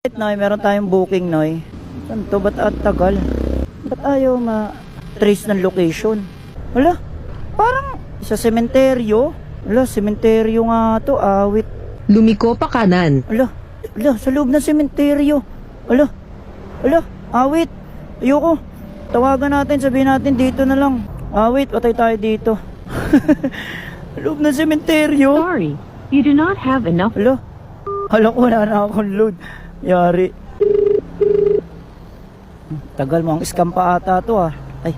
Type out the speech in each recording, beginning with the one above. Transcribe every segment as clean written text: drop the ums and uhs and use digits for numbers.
Noy, meron tayong booking, Noy. Saan to? Ba't at tagal? Ba't ayaw ma-trace ng location? Wala, parang sa sementeryo. Wala, sementeryo nga to, awit. Lumiko pa kanan. Wala, sa loob ng sementeryo. Wala, awit. Ayoko. Tawagan natin, sabihin natin dito na lang. Awit, patay tayo dito. Loob ng sementeryo. Sorry, you do not have enough. Hala ko, wala na akong load. Yari. Tagal mo, ang scam pa ata to ah. Ay,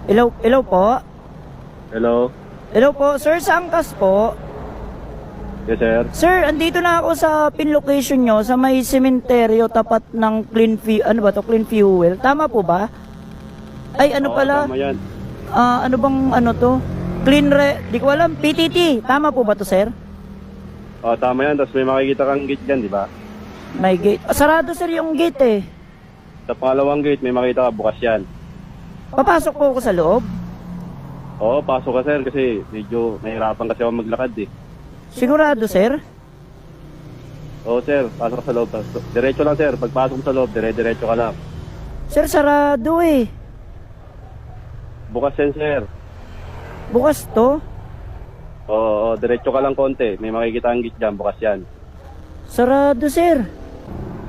hello po. Hello po, sir, Sangkas po. Yes, sir. Sir, andito na ako sa pin location nyo, sa may sementeryo, tapat ng Clean Fuel. Tama po ba? Ay, ano Oo, pala? tama yan. Ano bang to? Di ko alam, PTT. Tama po ba to, sir? Oh, tama yan. Tapos may makikita kang gate dyan, di ba? May gate. Sarado, sir, yung gate eh. Sa pangalawang gate, may makita ka, bukas yan. Papasok po ako sa loob. Oo, pasok ka, sir, kasi medyo nahirapan kasi ako maglakad eh. Sigurado, sir? Oo, sir, pasok ka sa loob. Diretso lang, sir. Pagpasok mo sa loob, diretso ka lang. Sir, sarado eh. Bukas yan, sir. Bukas to? Oo, diretso ka lang konti. May makikita ang gate dyan, bukas yan. Sarado, sir.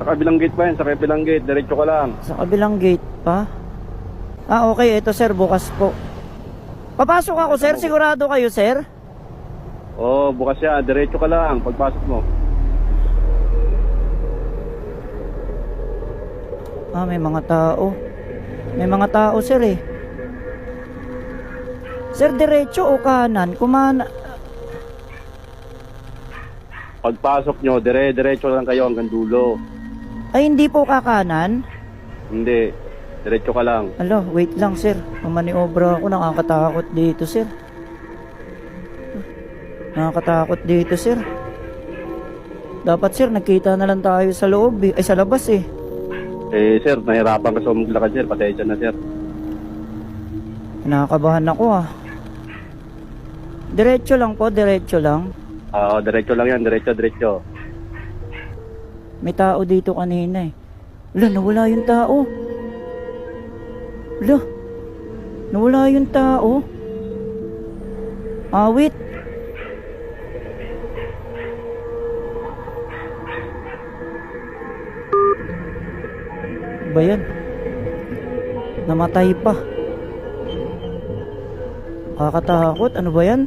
Sa kabilang gate pa yan, sa kabilang gate, diretso ka lang. Sa kabilang gate pa? Okay. Ito, sir. Bukas po. Papasok ako, sir. Sigurado kayo, sir? Oo, bukas yan. Diretso ka lang, pagpasok mo. May mga tao. May mga tao, sir eh. Sir, diretso o kanan? Pagpasok nyo, diretso lang kayo hanggang dulo. Ay, hindi po kakanan? Hindi, diretso ka lang. Wait lang, sir. Mamaniobra ako. Nakakatakot dito, sir. Dapat, sir, nagkita na lang tayo sa loob eh. Ay, sa labas eh. Eh, sir, nahirapan kasi ako maglakad, sir. Pasensya na, sir. Nakakabahan ako ah. Diretso lang po, diretso lang. Oo, diretso lang yan, diretso. May tao dito kanina eh. Nawala yung tao. Nawala yung tao. Awit. Ba yan? Namatay pa. Kakatakot, ano ba yan?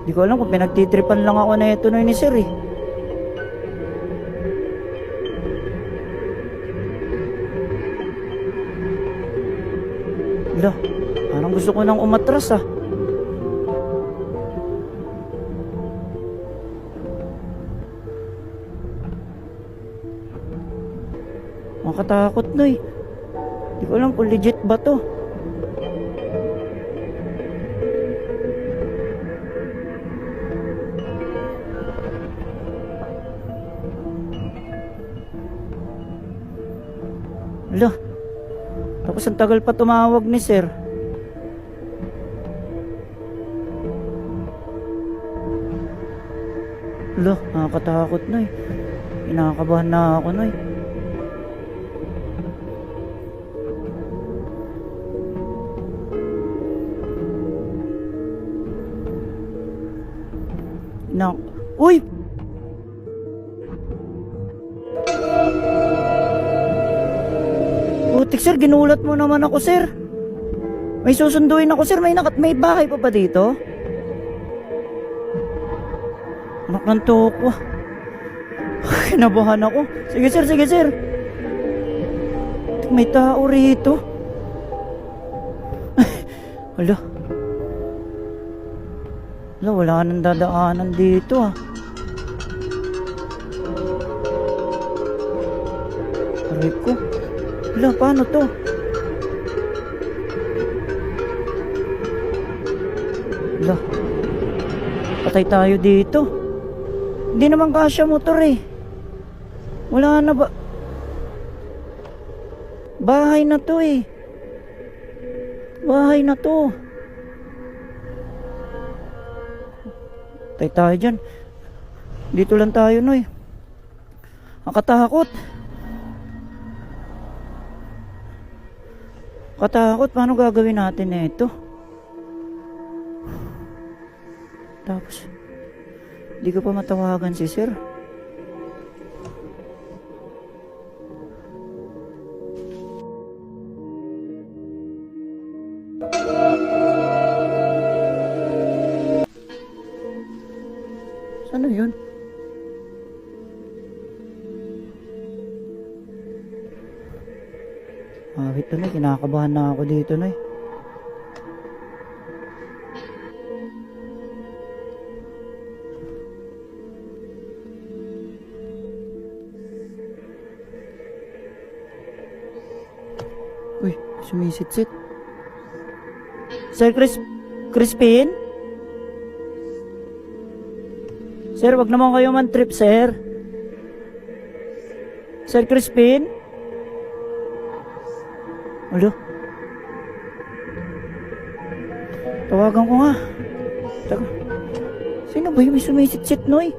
Di ko alam kung pinagtitripan lang ako na ito ni sir eh. Parang gusto ko nang umatras ah. Makatakot na eh. Di ko alam kung legit ba to. Tapos ang tagal pa tumawag ni sir. Nakakatakot na eh. Kinakabahan na ako na eh. Uy! Putik, sir, ginulat mo naman ako, sir. May susunduin ako, sir. May bahay pa ba dito? Nakanto ko. Kinabahan ako. Sige, sir. May tao rito. Wala nang dadaanan dito ah. Aray ko. Paano to? Patay tayo dito. Hindi naman kasya motor eh. Wala na ba? Bahay na to eh. Tay tayo dyan. Dito lang tayo, Noy. Ang katakot. Katakot, paano gagawin natin na ito? Tapos, di ko pa matawagan si sir. Ano yun? Ito na, kinakabahan na ako dito na eh. Uy, sumisit-sit. Sir Crispin? Sir, wag naman kayo man trip, sir. Sir Crispin? Alo? Tawagan ko nga. Taka. Sino ba yung may sumisit-sit, Noy?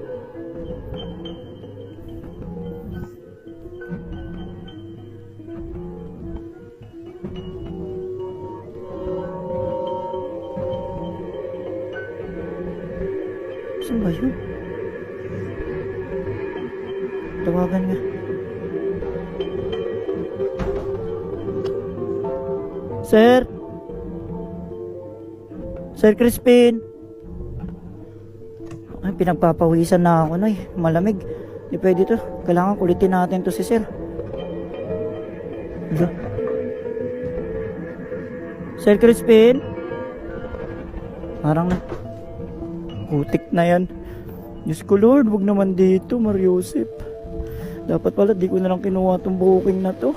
Saan ba yun? Tawagan nga. Sir? Sir Crispin? Ay, pinagpapawisan na ako, Noy. Malamig. Di pwede to. Kailangan kulitin natin to si sir. Alo? Sir Crispin? Parang putik na yan. Diyos ko Lord, wag naman dito, Mariusip. Dapat pala di ko na lang kinuha tong booking na to.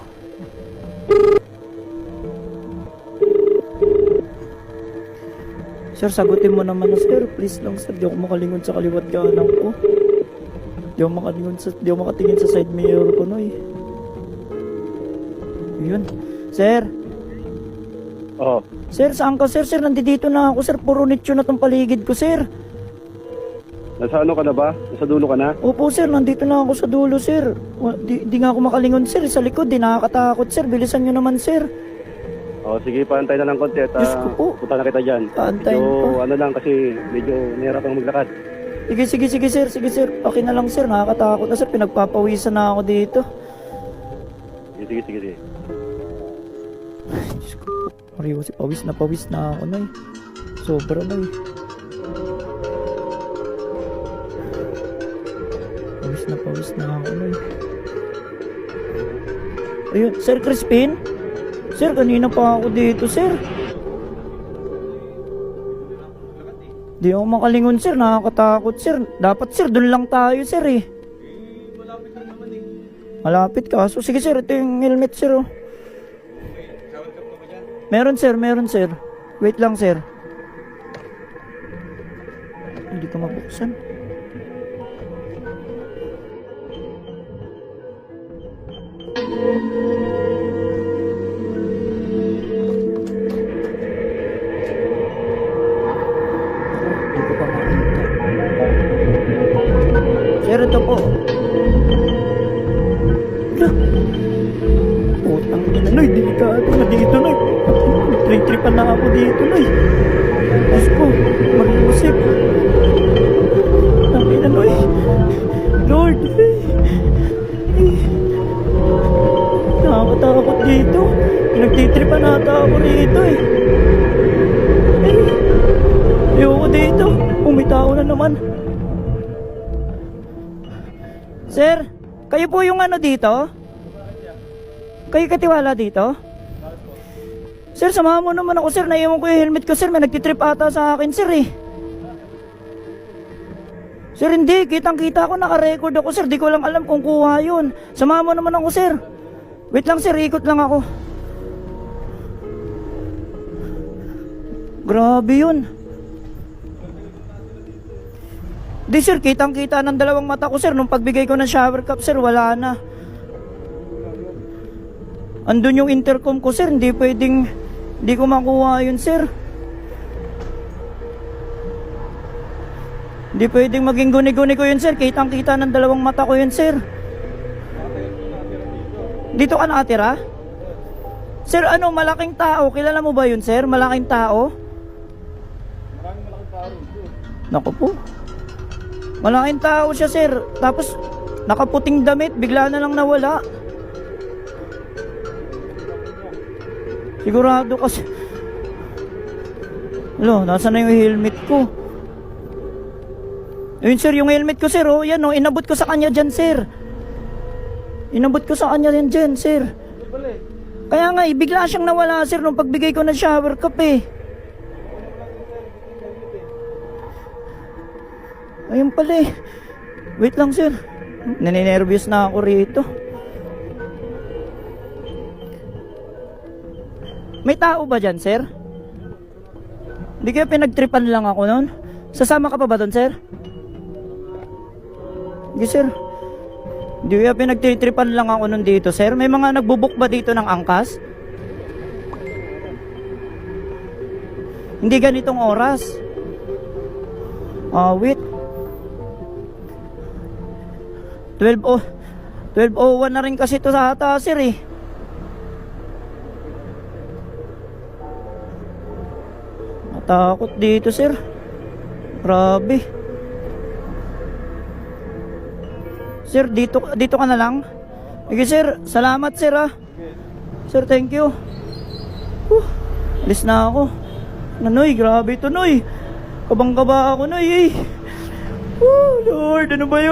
Sir, sagutin mo naman na sir. Please lang sir, di ako makalingon sa kaliwat kanan ko. Di ako makatingin sa side mirror ko, Noy. Yun. Sir? Oo. Sir, saan ka sir? Sir, nandito na ako sir. Puro nicho na tong paligid ko sir. Nasa ano ka na ba? Nasa dulo ka na? Opo sir, nandito na ako sa dulo sir. Di nga ako makalingon sir. Sa likod, di nakakatakot sir. Bilisan nyo naman sir. Oo, sige, paantay na lang konti at Diyos ko po. punta na kita dyan. Paantayin Medyo, pa. ano lang kasi medyo nahirap ang maglakad. Sige sir. Okay na lang sir. Nakakatakot na sir. Pinagpapawisan na ako dito. Sige. Diyos ko po. Mariyo, si pawis na ako na eh. Sobra na eh. Pawis na ako na eh. Ayun, Sir Crispin? Sir, kanina pa ako dito, sir. Di ako makalingon, sir. Nakakatakot, sir. Dapat, sir, dun lang tayo, sir, eh. Malapit lang naman, eh. Malapit ka. So, sige, sir. Ito yung helmet, sir, oh. Meron, sir. Wait lang, sir. Hindi ka mabuksan. Hindi ko pa makita. Sir, ito po. Putang ina, Noy. Delikado na dito, Noy. Trip-tripan na ako dito, Noy. Diyos ko, Mariusip. Ang ina, Noy. Lord. Nakakatakot dito. Pinagtitripan nata ako rito, eh. Ayoko dito. Umitaw na naman. Sir, kayo po yung ano dito? Kayo katiwala dito? Sir, samahan mo naman ako, sir. Naiwan ko yung helmet ko, sir. May nagtitrip ata sa akin, sir, eh. Sir, hindi. Kitang-kita ko. Naka-record ako, sir. Di ko lang alam kung kuha yun. Samahan mo naman ako, sir. Wait lang, sir. Ikot lang ako. Grabe yun. Di, sir. Kitang-kita ng dalawang mata ko, sir. Nung pagbigay ko ng shower cup, sir, wala na. Andun yung intercom ko, sir. Hindi pwedeng... Hindi ko makuha yun, sir. Hindi pwedeng maging guni-guni ko yun, sir. Kitang-kita ng dalawang mata ko yun, sir. Dito ka nakatira? Sir, ano, malaking tao. Kilala mo ba yun, sir? Malaking tao? Malaking tao rin. Naku po. Malaking tao siya, sir. Tapos, nakaputing damit. Bigla na lang nawala. Sigurado kasi. Hello, nasa na yung helmet ko? Ayun, sir, yung helmet ko, sir, oh. Yan, oh. Inabot ko sa kanya dyan, sir. Inabot ko sa kanya yan dyan, sir. Kaya nga, bigla siyang nawala, sir, nung pagbigay ko ng shower cup, eh. Ayun pala, eh. Wait lang, sir. Naninervyos na ako rito. May tao ba dyan, sir? Hindi kaya pinagtripan lang ako nun? Sasama ka pa ba doon, sir? Hindi, sir. Hindi kaya pinagtripan lang ako nun dito, sir. May mga nagbubuk ba dito ng angkas? Hindi ganitong oras. Wait. 12:01 na rin kasi ito sa ata, sir, eh. Natakot dito, sir. Grabe. Sir, dito ka na lang. Sige, sir. Salamat, sir, ah. Sir, thank you. Alis na ako. Noy, grabe ito, Noy. Kabang-kaba ako, Noy, eh. Lord, ano ba yun?